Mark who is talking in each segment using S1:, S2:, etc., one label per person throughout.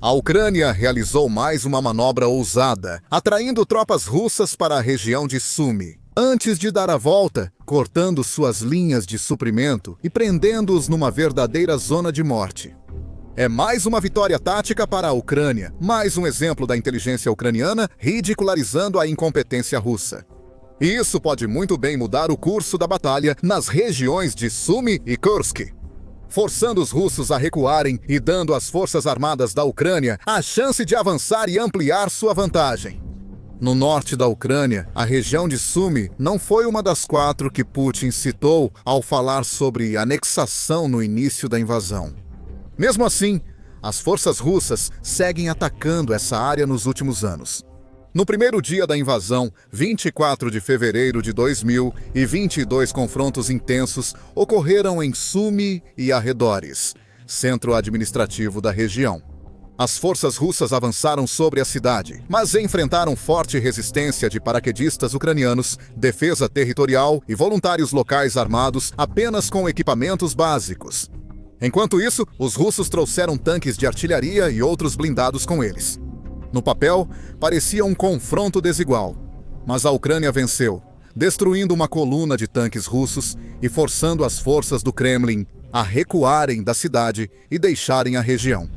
S1: A Ucrânia realizou mais uma manobra ousada, atraindo tropas russas para a região de Sumy, antes de dar a volta, cortando suas linhas de suprimento e prendendo-os numa verdadeira zona de morte. É mais uma vitória tática para a Ucrânia, mais um exemplo da inteligência ucraniana ridicularizando a incompetência russa. E isso pode muito bem mudar o curso da batalha nas regiões de Sumy e Kursk, forçando os russos a recuarem e dando às forças armadas da Ucrânia a chance de avançar e ampliar sua vantagem. No norte da Ucrânia, a região de Sumy não foi uma das 4 que Putin citou ao falar sobre anexação no início da invasão. Mesmo assim, as forças russas seguem atacando essa área nos últimos anos. No primeiro dia da invasão, 24 de fevereiro de 2022 confrontos intensos ocorreram em Sumy e arredores, centro administrativo da região. As forças russas avançaram sobre a cidade, mas enfrentaram forte resistência de paraquedistas ucranianos, defesa territorial e voluntários locais armados apenas com equipamentos básicos. Enquanto isso, os russos trouxeram tanques de artilharia e outros blindados com eles. No papel, parecia um confronto desigual, mas a Ucrânia venceu, destruindo uma coluna de tanques russos e forçando as forças do Kremlin a recuarem da cidade e deixarem a região.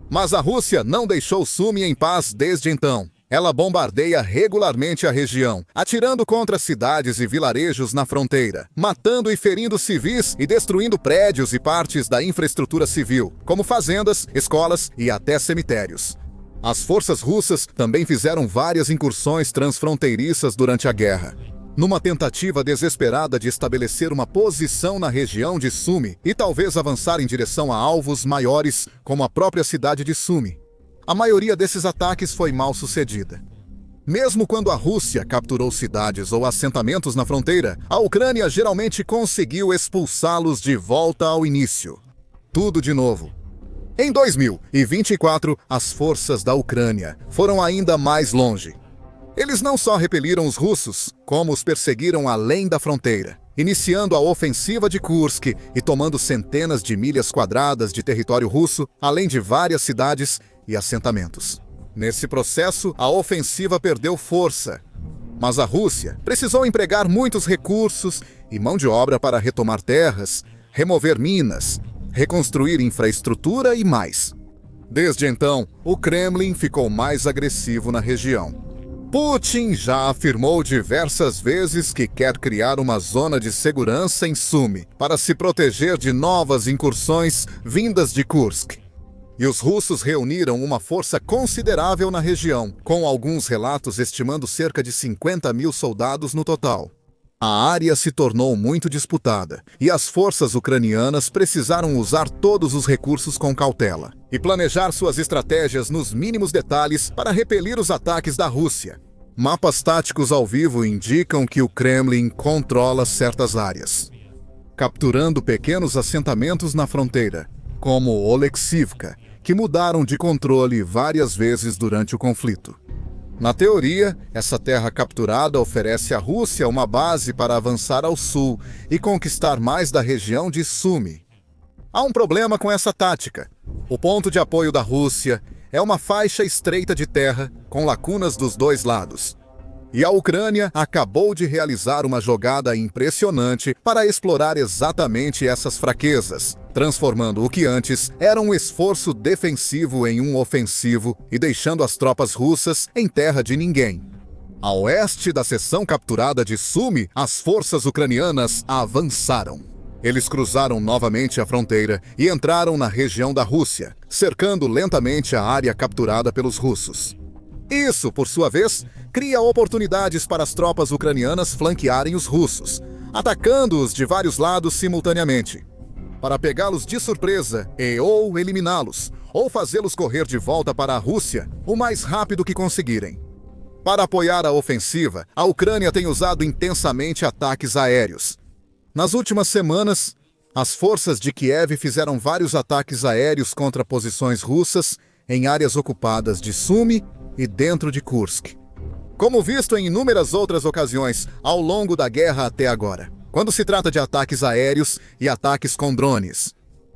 S1: Mas a Rússia não deixou Sumy em paz desde então. Ela bombardeia regularmente a região, atirando contra cidades e vilarejos na fronteira, matando e ferindo civis e destruindo prédios e partes da infraestrutura civil, como fazendas, escolas e até cemitérios. As forças russas também fizeram várias incursões transfronteiriças durante a guerra, numa tentativa desesperada de estabelecer uma posição na região de Sumy e talvez avançar em direção a alvos maiores, como a própria cidade de Sumy. A maioria desses ataques foi mal sucedida. Mesmo quando a Rússia capturou cidades ou assentamentos na fronteira, a Ucrânia geralmente conseguiu expulsá-los de volta ao início. Tudo de novo. Em 2024, as forças da Ucrânia foram ainda mais longe. Eles não só repeliram os russos, como os perseguiram além da fronteira, iniciando a ofensiva de Kursk e tomando centenas de milhas quadradas de território russo, além de várias cidades e assentamentos. Nesse processo, a ofensiva perdeu força, mas a Rússia precisou empregar muitos recursos e mão de obra para retomar terras, remover minas, reconstruir infraestrutura e mais. Desde então, o Kremlin ficou mais agressivo na região. Putin já afirmou diversas vezes que quer criar uma zona de segurança em Sumy para se proteger de novas incursões vindas de Kursk. E os russos reuniram uma força considerável na região, com alguns relatos estimando cerca de 50 mil soldados no total. A área se tornou muito disputada, e as forças ucranianas precisaram usar todos os recursos com cautela e planejar suas estratégias nos mínimos detalhes para repelir os ataques da Rússia. Mapas táticos ao vivo indicam que o Kremlin controla certas áreas, capturando pequenos assentamentos na fronteira, como Oleksivka, que mudaram de controle várias vezes durante o conflito. Na teoria, essa terra capturada oferece à Rússia uma base para avançar ao sul e conquistar mais da região de Sumy. Há um problema com essa tática. O ponto de apoio da Rússia é uma faixa estreita de terra com lacunas dos dois lados. E a Ucrânia acabou de realizar uma jogada impressionante para explorar exatamente essas fraquezas, transformando o que antes era um esforço defensivo em um ofensivo e deixando as tropas russas em terra de ninguém. A oeste da seção capturada de Sumy, as forças ucranianas avançaram. Eles cruzaram novamente a fronteira e entraram na região da Rússia, cercando lentamente a área capturada pelos russos. Isso, por sua vez, cria oportunidades para as tropas ucranianas flanquearem os russos, atacando-os de vários lados simultaneamente, para pegá-los de surpresa ou eliminá-los, ou fazê-los correr de volta para a Rússia o mais rápido que conseguirem. Para apoiar a ofensiva, a Ucrânia tem usado intensamente ataques aéreos. Nas últimas semanas, as forças de Kiev fizeram vários ataques aéreos contra posições russas em áreas ocupadas de Sumy e dentro de Kursk, como visto em inúmeras outras ocasiões ao longo da guerra até agora, quando se trata de ataques aéreos e ataques com drones.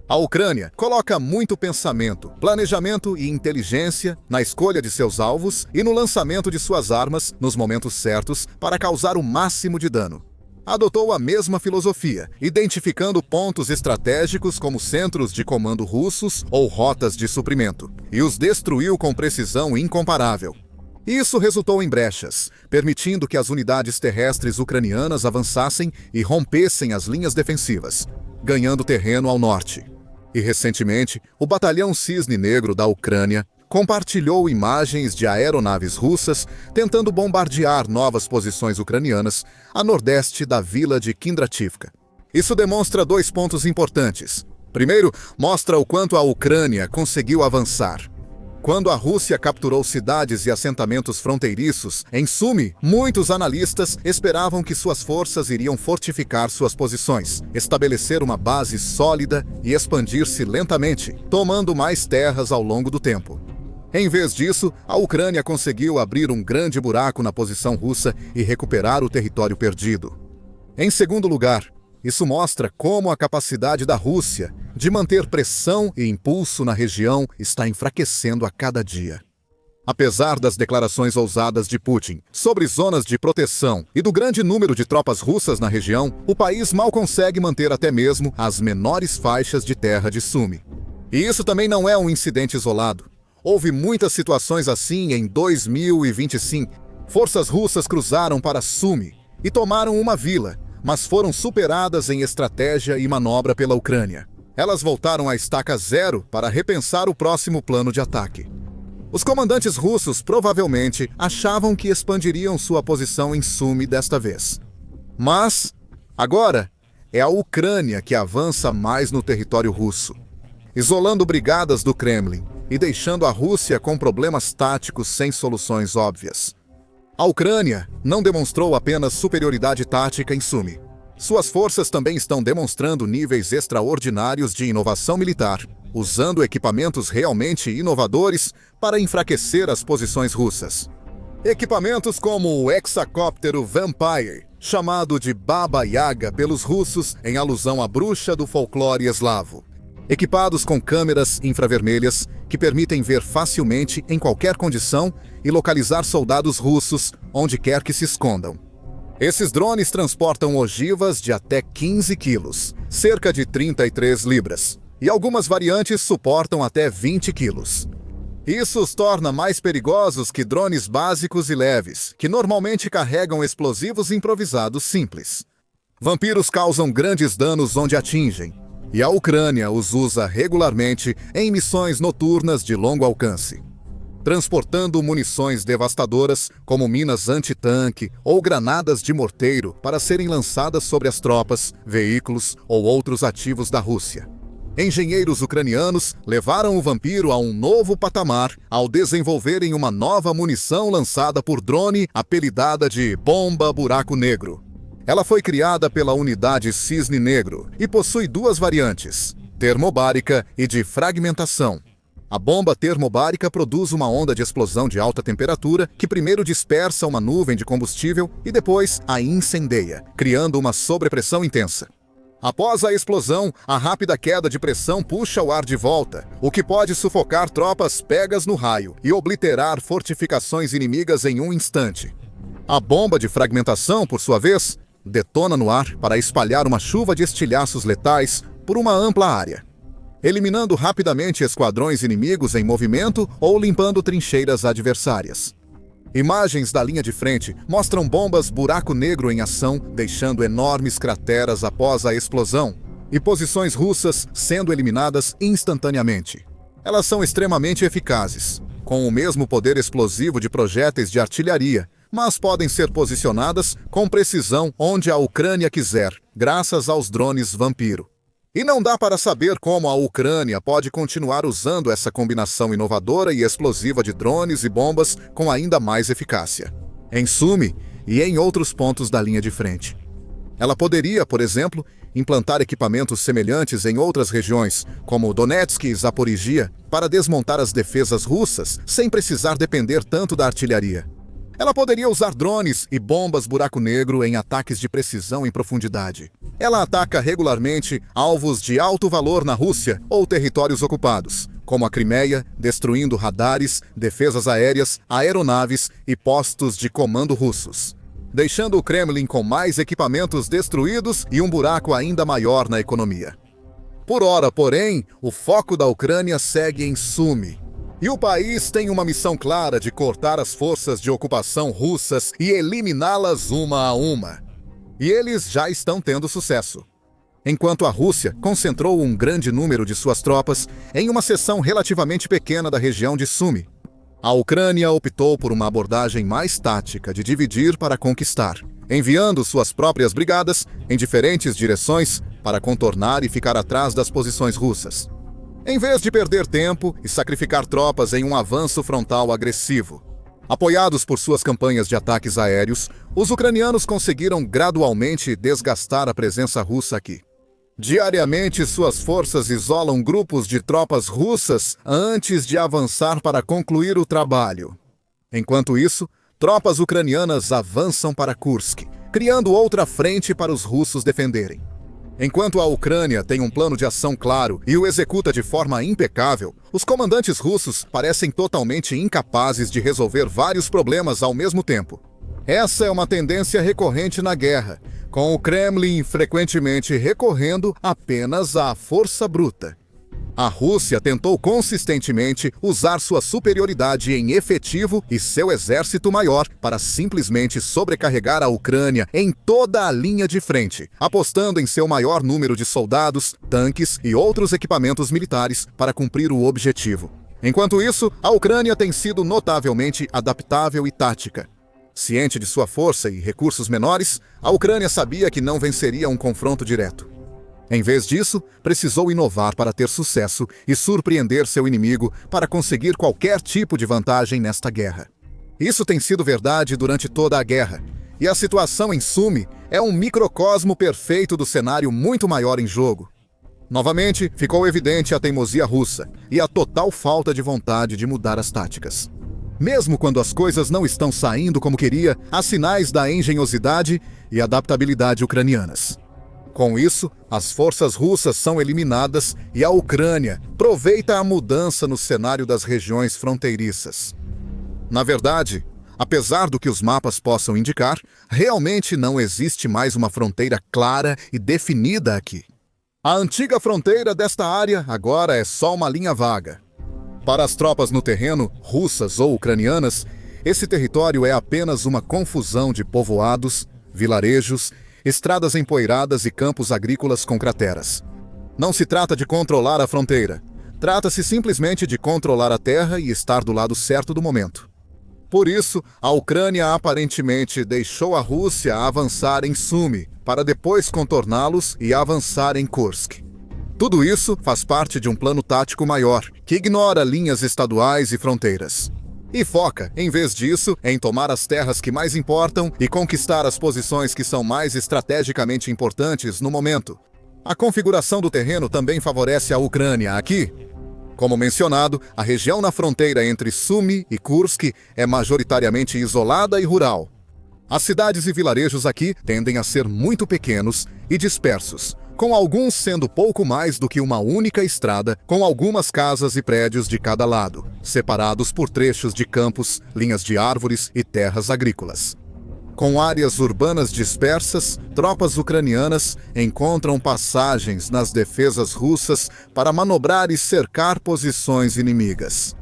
S1: A Ucrânia coloca muito pensamento, planejamento e inteligência na escolha de seus alvos e no lançamento de suas armas nos momentos certos para causar o máximo de dano. Adotou a mesma filosofia, identificando pontos estratégicos como centros de comando russos ou rotas de suprimento, e os destruiu com precisão incomparável. Isso resultou em brechas, permitindo que as unidades terrestres ucranianas avançassem e rompessem as linhas defensivas, ganhando terreno ao norte. E recentemente, o Batalhão Cisne Negro da Ucrânia compartilhou imagens de aeronaves russas tentando bombardear novas posições ucranianas a nordeste da vila de Kindrativka. Isso demonstra 2 pontos importantes. Primeiro, mostra o quanto a Ucrânia conseguiu avançar. Quando a Rússia capturou cidades e assentamentos fronteiriços em Sumy, muitos analistas esperavam que suas forças iriam fortificar suas posições, estabelecer uma base sólida e expandir-se lentamente, tomando mais terras ao longo do tempo. Em vez disso, a Ucrânia conseguiu abrir um grande buraco na posição russa e recuperar o território perdido. Em segundo lugar, isso mostra como a capacidade da Rússia de manter pressão e impulso na região está enfraquecendo a cada dia. Apesar das declarações ousadas de Putin sobre zonas de proteção e do grande número de tropas russas na região, o país mal consegue manter até mesmo as menores faixas de terra de Sumy. E isso também não é um incidente isolado. Houve muitas situações assim em 2025. Forças russas cruzaram para Sumy e tomaram uma vila, mas foram superadas em estratégia e manobra pela Ucrânia. Elas voltaram à estaca zero para repensar o próximo plano de ataque. Os comandantes russos provavelmente achavam que expandiriam sua posição em Sumy desta vez. Mas, agora, é a Ucrânia que avança mais no território russo, isolando brigadas do Kremlin e deixando a Rússia com problemas táticos sem soluções óbvias. A Ucrânia não demonstrou apenas superioridade tática em Sumy. Suas forças também estão demonstrando níveis extraordinários de inovação militar, usando equipamentos realmente inovadores para enfraquecer as posições russas. Equipamentos como o hexacóptero Vampire, chamado de Baba Yaga pelos russos em alusão à bruxa do folclore eslavo. Equipados com câmeras infravermelhas que permitem ver facilmente em qualquer condição e localizar soldados russos onde quer que se escondam. Esses drones transportam ogivas de até 15 quilos, cerca de 33 libras, e algumas variantes suportam até 20 quilos. Isso os torna mais perigosos que drones básicos e leves, que normalmente carregam explosivos improvisados simples. Vampiros causam grandes danos onde atingem, e a Ucrânia os usa regularmente em missões noturnas de longo alcance, transportando munições devastadoras como minas antitanque ou granadas de morteiro para serem lançadas sobre as tropas, veículos ou outros ativos da Rússia. Engenheiros ucranianos levaram o Vampiro a um novo patamar ao desenvolverem uma nova munição lançada por drone apelidada de Bomba Buraco Negro. Ela foi criada pela unidade Cisne Negro e possui 2 variantes, termobárica e de fragmentação. A bomba termobárica produz uma onda de explosão de alta temperatura que primeiro dispersa uma nuvem de combustível e depois a incendeia, criando uma sobrepressão intensa. Após a explosão, a rápida queda de pressão puxa o ar de volta, o que pode sufocar tropas pegas no raio e obliterar fortificações inimigas em um instante. A bomba de fragmentação, por sua vez, detona no ar para espalhar uma chuva de estilhaços letais por uma ampla área, eliminando rapidamente esquadrões inimigos em movimento ou limpando trincheiras adversárias. Imagens da linha de frente mostram bombas buraco negro em ação, deixando enormes crateras após a explosão, e posições russas sendo eliminadas instantaneamente. Elas são extremamente eficazes, com o mesmo poder explosivo de projéteis de artilharia, mas podem ser posicionadas com precisão onde a Ucrânia quiser, graças aos drones Vampiro. E não dá para saber como a Ucrânia pode continuar usando essa combinação inovadora e explosiva de drones e bombas com ainda mais eficácia, em Sumy e em outros pontos da linha de frente. Ela poderia, por exemplo, implantar equipamentos semelhantes em outras regiões, como Donetsk e Zaporizhia, para desmontar as defesas russas sem precisar depender tanto da artilharia. Ela poderia usar drones e bombas buraco negro em ataques de precisão em profundidade. Ela ataca regularmente alvos de alto valor na Rússia ou territórios ocupados, como a Crimeia, destruindo radares, defesas aéreas, aeronaves e postos de comando russos, deixando o Kremlin com mais equipamentos destruídos e um buraco ainda maior na economia. Por ora, porém, o foco da Ucrânia segue em Sumy. E o país tem uma missão clara de cortar as forças de ocupação russas e eliminá-las uma a uma. E eles já estão tendo sucesso. Enquanto a Rússia concentrou um grande número de suas tropas em uma seção relativamente pequena da região de Sumy, a Ucrânia optou por uma abordagem mais tática de dividir para conquistar, enviando suas próprias brigadas em diferentes direções para contornar e ficar atrás das posições russas, em vez de perder tempo e sacrificar tropas em um avanço frontal agressivo. Apoiados por suas campanhas de ataques aéreos, os ucranianos conseguiram gradualmente desgastar a presença russa aqui. Diariamente, suas forças isolam grupos de tropas russas antes de avançar para concluir o trabalho. Enquanto isso, tropas ucranianas avançam para Kursk, criando outra frente para os russos defenderem. Enquanto a Ucrânia tem um plano de ação claro e o executa de forma impecável, os comandantes russos parecem totalmente incapazes de resolver vários problemas ao mesmo tempo. Essa é uma tendência recorrente na guerra, com o Kremlin frequentemente recorrendo apenas à força bruta. A Rússia tentou consistentemente usar sua superioridade em efetivo e seu exército maior para simplesmente sobrecarregar a Ucrânia em toda a linha de frente, apostando em seu maior número de soldados, tanques e outros equipamentos militares para cumprir o objetivo. Enquanto isso, a Ucrânia tem sido notavelmente adaptável e tática. Ciente de sua força e recursos menores, a Ucrânia sabia que não venceria um confronto direto. Em vez disso, precisou inovar para ter sucesso e surpreender seu inimigo para conseguir qualquer tipo de vantagem nesta guerra. Isso tem sido verdade durante toda a guerra, e a situação em Sumy é um microcosmo perfeito do cenário muito maior em jogo. Novamente, ficou evidente a teimosia russa e a total falta de vontade de mudar as táticas. Mesmo quando as coisas não estão saindo como queria, há sinais da engenhosidade e adaptabilidade ucranianas. Com isso, as forças russas são eliminadas e a Ucrânia aproveita a mudança no cenário das regiões fronteiriças. Na verdade, apesar do que os mapas possam indicar, realmente não existe mais uma fronteira clara e definida aqui. A antiga fronteira desta área agora é só uma linha vaga. Para as tropas no terreno, russas ou ucranianas, esse território é apenas uma confusão de povoados, vilarejos, estradas empoeiradas e campos agrícolas com crateras. Não se trata de controlar a fronteira. Trata-se simplesmente de controlar a terra e estar do lado certo do momento. Por isso, a Ucrânia aparentemente deixou a Rússia avançar em Sumy, para depois contorná-los e avançar em Kursk. Tudo isso faz parte de um plano tático maior, que ignora linhas estaduais e fronteiras. E foca, em vez disso, em tomar as terras que mais importam e conquistar as posições que são mais estrategicamente importantes no momento. A configuração do terreno também favorece a Ucrânia aqui. Como mencionado, a região na fronteira entre Sumy e Kursk é majoritariamente isolada e rural. As cidades e vilarejos aqui tendem a ser muito pequenos e dispersos, com alguns sendo pouco mais do que uma única estrada, com algumas casas e prédios de cada lado, separados por trechos de campos, linhas de árvores e terras agrícolas. Com áreas urbanas dispersas, tropas ucranianas encontram passagens nas defesas russas para manobrar e cercar posições inimigas.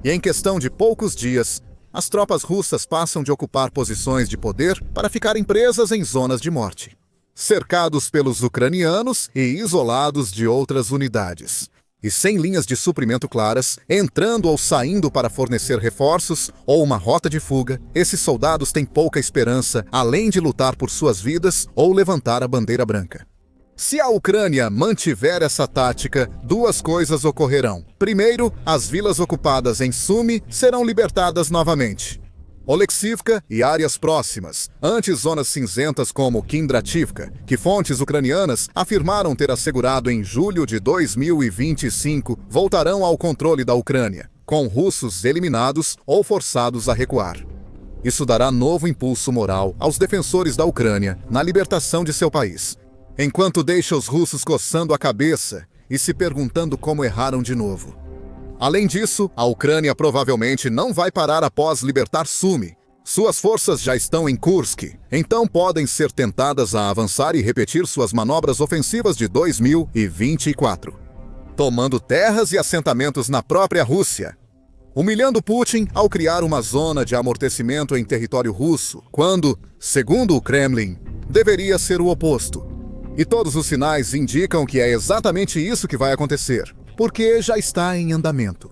S1: E em questão de poucos dias, as tropas russas passam de ocupar posições de poder para ficarem presas em zonas de morte, cercados pelos ucranianos e isolados de outras unidades, e sem linhas de suprimento claras, entrando ou saindo para fornecer reforços ou uma rota de fuga, esses soldados têm pouca esperança além de lutar por suas vidas ou levantar a bandeira branca. Se a Ucrânia mantiver essa tática, duas coisas ocorrerão. Primeiro, as vilas ocupadas em Sumy serão libertadas novamente. Oleksivka e áreas próximas, antes zonas cinzentas como Kindrativka, que fontes ucranianas afirmaram ter assegurado em julho de 2025, voltarão ao controle da Ucrânia, com russos eliminados ou forçados a recuar. Isso dará novo impulso moral aos defensores da Ucrânia na libertação de seu país, enquanto deixa os russos coçando a cabeça e se perguntando como erraram de novo. Além disso, a Ucrânia provavelmente não vai parar após libertar Sumy. Suas forças já estão em Kursk, então podem ser tentadas a avançar e repetir suas manobras ofensivas de 2024, tomando terras e assentamentos na própria Rússia, humilhando Putin ao criar uma zona de amortecimento em território russo, quando, segundo o Kremlin, deveria ser o oposto. E todos os sinais indicam que é exatamente isso que vai acontecer, porque já está em andamento.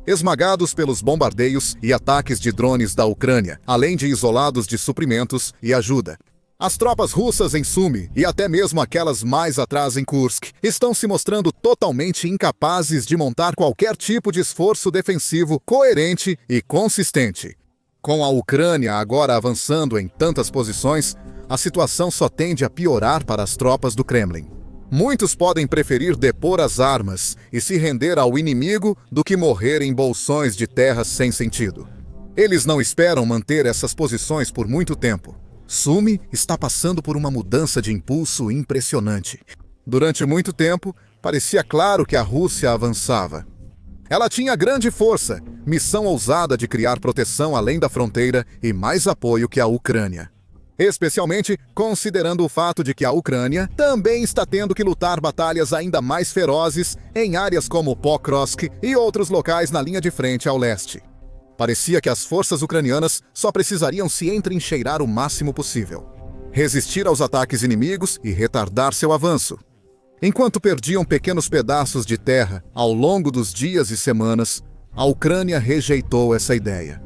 S1: Esmagados pelos bombardeios e ataques de drones da Ucrânia, além de isolados de suprimentos e ajuda, as tropas russas em Sumy, e até mesmo aquelas mais atrás em Kursk, estão se mostrando totalmente incapazes de montar qualquer tipo de esforço defensivo coerente e consistente. Com a Ucrânia agora avançando em tantas posições, a situação só tende a piorar para as tropas do Kremlin. Muitos podem preferir depor as armas e se render ao inimigo do que morrer em bolsões de terra sem sentido. Eles não esperam manter essas posições por muito tempo. Sumy está passando por uma mudança de impulso impressionante. Durante muito tempo, parecia claro que a Rússia avançava. Ela tinha grande força, missão ousada de criar proteção além da fronteira e mais apoio que a Ucrânia. Especialmente considerando o fato de que a Ucrânia também está tendo que lutar batalhas ainda mais ferozes em áreas como Pokrovsk e outros locais na linha de frente ao leste. Parecia que as forças ucranianas só precisariam se entrincheirar o máximo possível, resistir aos ataques inimigos e retardar seu avanço. Enquanto perdiam pequenos pedaços de terra ao longo dos dias e semanas, a Ucrânia rejeitou essa ideia.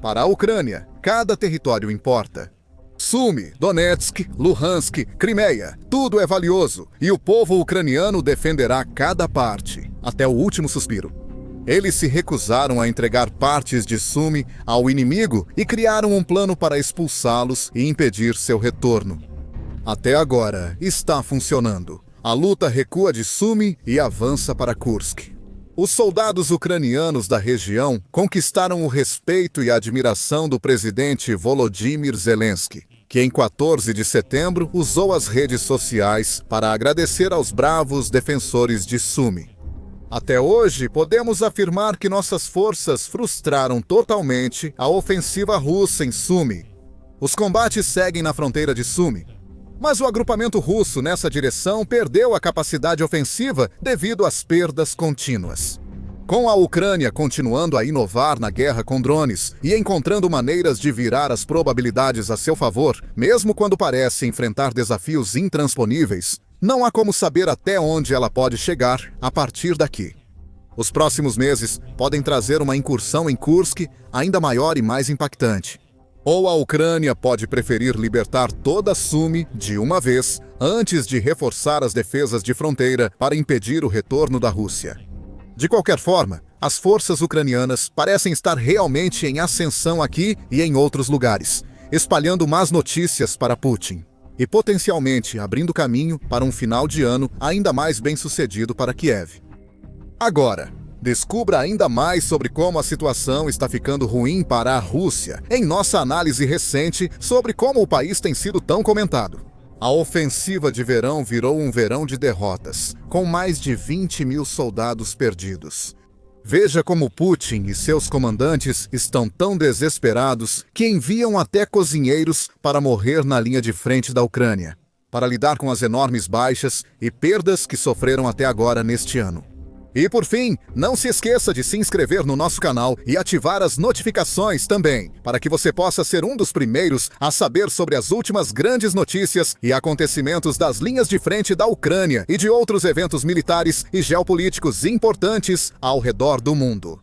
S1: Para a Ucrânia, cada território importa. Sumy, Donetsk, Luhansk, Crimeia, tudo é valioso e o povo ucraniano defenderá cada parte, até o último suspiro. Eles se recusaram a entregar partes de Sumy ao inimigo e criaram um plano para expulsá-los e impedir seu retorno. Até agora, está funcionando. A luta recua de Sumy e avança para Kursk. Os soldados ucranianos da região conquistaram o respeito e a admiração do presidente Volodymyr Zelensky, que em 14 de setembro usou as redes sociais para agradecer aos bravos defensores de Sumy. Até hoje, podemos afirmar que nossas forças frustraram totalmente a ofensiva russa em Sumy. Os combates seguem na fronteira de Sumy, mas o agrupamento russo nessa direção perdeu a capacidade ofensiva devido às perdas contínuas. Com a Ucrânia continuando a inovar na guerra com drones e encontrando maneiras de virar as probabilidades a seu favor, mesmo quando parece enfrentar desafios intransponíveis, não há como saber até onde ela pode chegar a partir daqui. Os próximos meses podem trazer uma incursão em Kursk ainda maior e mais impactante. Ou a Ucrânia pode preferir libertar toda Sumy de uma vez, antes de reforçar as defesas de fronteira para impedir o retorno da Rússia. De qualquer forma, as forças ucranianas parecem estar realmente em ascensão aqui e em outros lugares, espalhando más notícias para Putin e potencialmente abrindo caminho para um final de ano ainda mais bem-sucedido para Kiev. Agora, descubra ainda mais sobre como a situação está ficando ruim para a Rússia em nossa análise recente sobre como o país tem sido tão comentado. A ofensiva de verão virou um verão de derrotas, com mais de 20 mil soldados perdidos. Veja como Putin e seus comandantes estão tão desesperados que enviam até cozinheiros para morrer na linha de frente da Ucrânia, para lidar com as enormes baixas e perdas que sofreram até agora neste ano. E por fim, não se esqueça de se inscrever no nosso canal e ativar as notificações também, para que você possa ser um dos primeiros a saber sobre as últimas grandes notícias e acontecimentos das linhas de frente da Ucrânia e de outros eventos militares e geopolíticos importantes ao redor do mundo.